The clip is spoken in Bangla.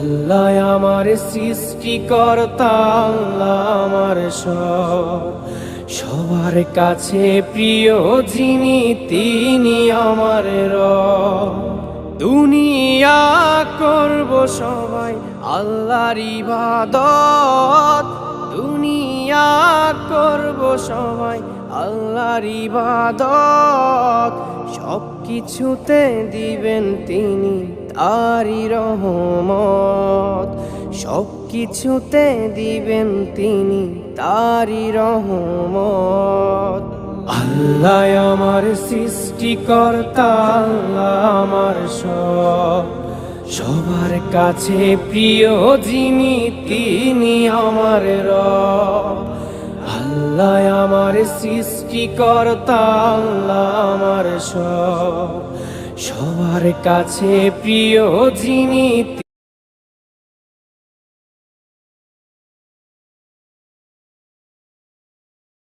আল্লাহ আমার সৃষ্টিকর্তা, আল্লাহ আমার সবার কাছে প্রিয় যিনি তিনি আমার রব। দুনিয়া করব সবাই আল্লাহর ইবাদত, দুনিয়া করব সবাই আল্লাহর ইবাদত। সব কিছুতে দিবেন তিনি তারই রহমত, সব কিছুতে দিবেন তিনি তারই রহমত। আল্লাহ আমার সৃষ্টিকর্তা, আল্লাহ আমার সবার কাছে প্রিয় যিনি তিনি আমার রব। আল্লাহ আমার সৃষ্টিকর্তা, আল্লাহ আমার সবার কাছে প্রিয় যিনি